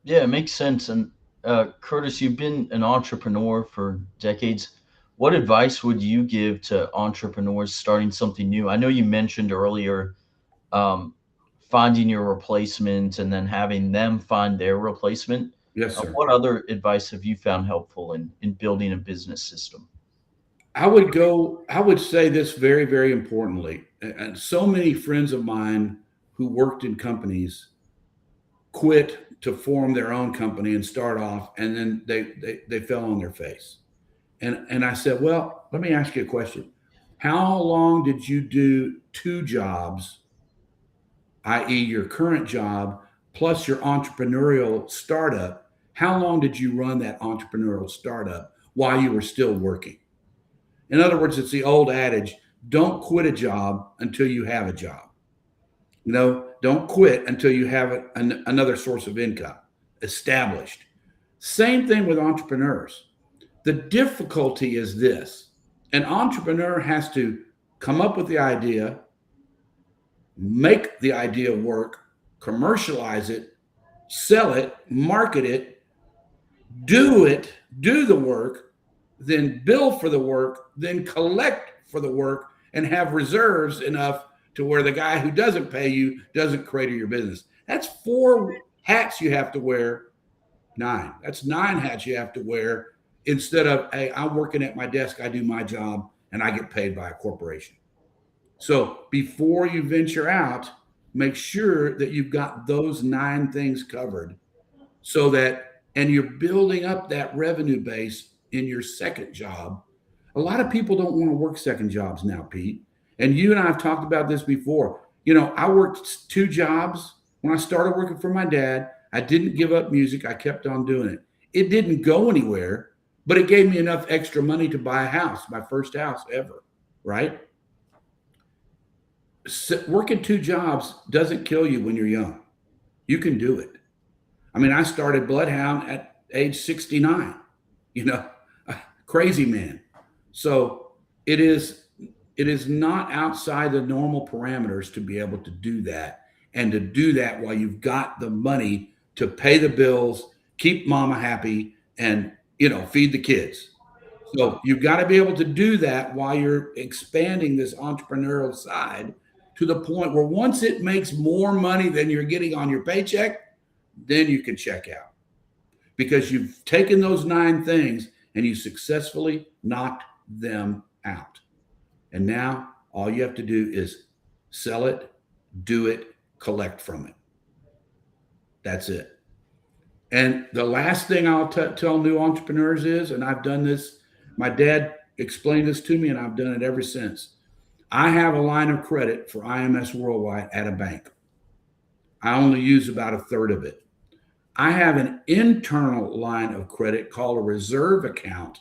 Yeah, it makes sense. And Curtis, you've been an entrepreneur for decades. What advice would you give to entrepreneurs starting something new? I know you mentioned earlier um, finding your replacement and then having them find their replacement. Yes, sir. What other advice have you found helpful in building a business system? I would say this very, very importantly. And so many friends of mine who worked in companies quit to form their own company and start off, and then they fell on their face. And I said, well, let me ask you a question. How long did you do two jobs, i.e., your current job plus your entrepreneurial startup? How long did you run that entrepreneurial startup while you were still working? In other words, it's the old adage, don't quit a job until you have a job. Don't quit until you have another source of income established. Same thing with entrepreneurs. The difficulty is this: an entrepreneur has to come up with the idea, make the idea work, commercialize it, sell it, market it, do it, do the work, then bill for the work, then collect for the work, and have reserves enough to where the guy who doesn't pay you doesn't crater your business. That's four hats you have to wear. Nine. That's nine hats you have to wear instead of, hey, I'm working at my desk, I do my job, and I get paid by a corporation. So before you venture out, make sure that you've got those nine things covered so that, and you're building up that revenue base in your second job. A lot of people don't want to work second jobs now, Pete. And you and I have talked about this before. I worked two jobs when I started working for my dad. I didn't give up music, I kept on doing it. It didn't go anywhere, but it gave me enough extra money to buy a house, my first house ever, right? Working two jobs doesn't kill you when you're young. You can do it. I mean, I started Bloodhound at age 69, you know, crazy man. So it is it is not outside the normal parameters to be able to do that, and to do that while you've got the money to pay the bills, keep mama happy, and feed the kids. So you've got to be able to do that while you're expanding this entrepreneurial side to the point where once it makes more money than you're getting on your paycheck, then you can check out because you've taken those nine things and you successfully knocked them out. And now all you have to do is sell it, do it, collect from it. That's it. And the last thing I'll tell new entrepreneurs is, and I've done this, my dad explained this to me, and I've done it ever since. I have a line of credit for IMS Worldwide at a bank. I only use about a third of it. I have an internal line of credit called a reserve account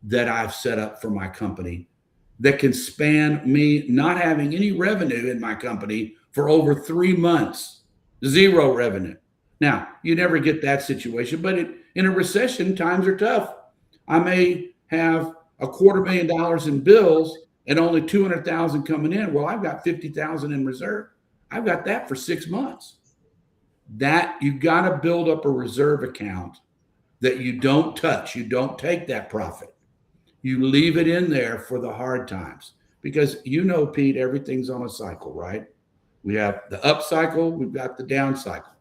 that I've set up for my company that can span me not having any revenue in my company for over 3 months, zero revenue. Now, you never get that situation, but in a recession, times are tough. I may have $250,000 in bills and only 200,000 coming in. Well, I've got 50,000 in reserve. I've got that for 6 months. That you've got to build up a reserve account that you don't touch. You don't take that profit. You leave it in there for the hard times because Pete, everything's on a cycle, right? We have the up cycle, we've got the down cycle.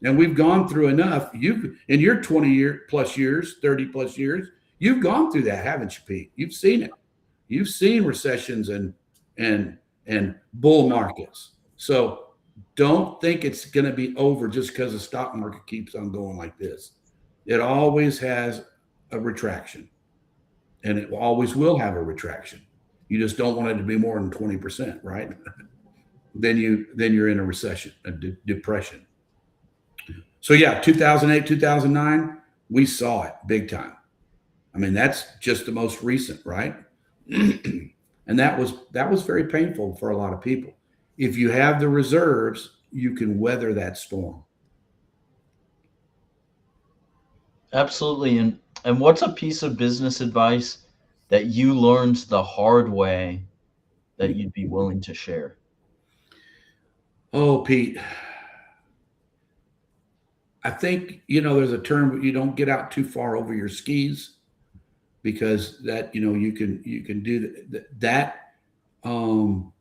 And we've gone through enough. You in your 20 years, 30 plus years, you've gone through that, haven't you, Pete? You've seen it. You've seen recessions and and bull markets. So don't think it's going to be over just because the stock market keeps on going like this. It always has a retraction, and it always will have a retraction. You just don't want it to be more than 20%, right? Then you're in a recession, a depression. So yeah, 2008, 2009, we saw it big time. I mean, that's just the most recent, right? And that was very painful for a lot of people. If you have the reserves, you can weather that storm. Absolutely. And what's a piece of business advice that you learned the hard way that you'd be willing to share? Oh, Pete, I think, you know, there's a term, you don't get out too far over your skis, because that, you know, you can do that. Um,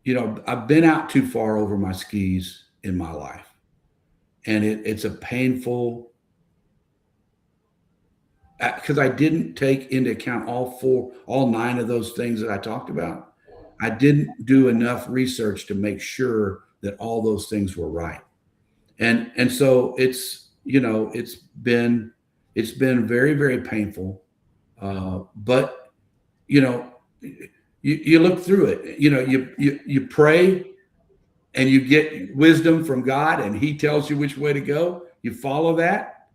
you know, I've been out too far over my skis in my life, and it's a painful, because I didn't take into account all nine of those things that I talked about. I didn't do enough research to make sure that all those things were right. And so it's, you know, it's been very, very painful. But you know, you look through it. You know, you pray and you get wisdom from God, and He tells you which way to go. You follow that.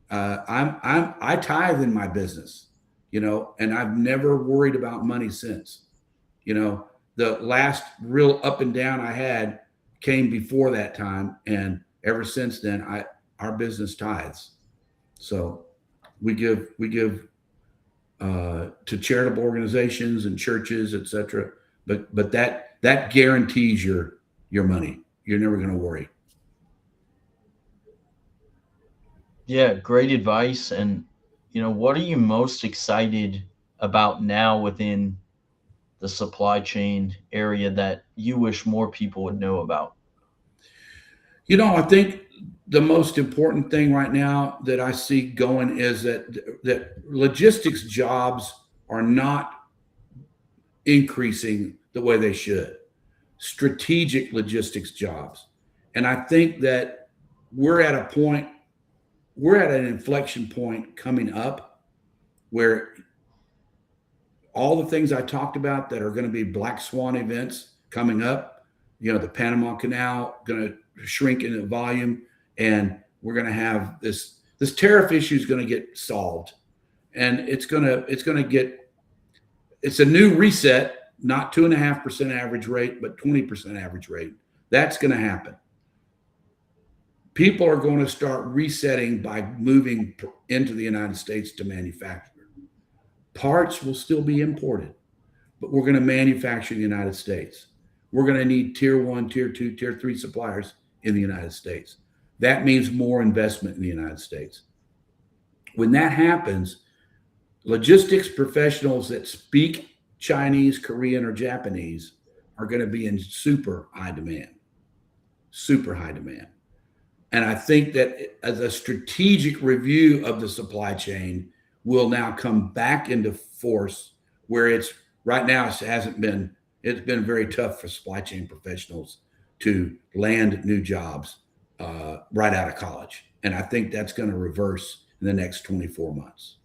I tithe in my business, you know, and I've never worried about money since. You know, the last real up and down I had came before that time, and ever since then, our business tithes. So we give to charitable organizations and churches, etc. But that guarantees your money. You're never going to worry. Yeah, great advice. And, what are you most excited about now within the supply chain area that you wish more people would know about? You know, I think the most important thing right now that I see going is that logistics jobs are not increasing the way they should. Strategic logistics jobs. And I think that we're at a point, we're at an inflection point coming up where all the things I talked about that are going to be black swan events coming up, you know, the Panama Canal going to shrink in volume, and we're going to have this tariff issue is going to get solved, and it's going to get, it's a new reset, not 2.5% average rate, but 20% average rate. That's going to happen. People are going to start resetting by moving into the United States to manufacture. Parts will still be imported, but we're going to manufacture in the United States. We're going to need tier 1, tier 2, tier 3 suppliers in the United States. That means more investment in the United States. When that happens, logistics professionals that speak Chinese, Korean, or Japanese are going to be in super high demand. Super high demand. And I think that as a strategic review of the supply chain will now come back into force, where it's right now, it's been very tough for supply chain professionals to land new jobs right out of college. And I think that's going to reverse in the next 24 months.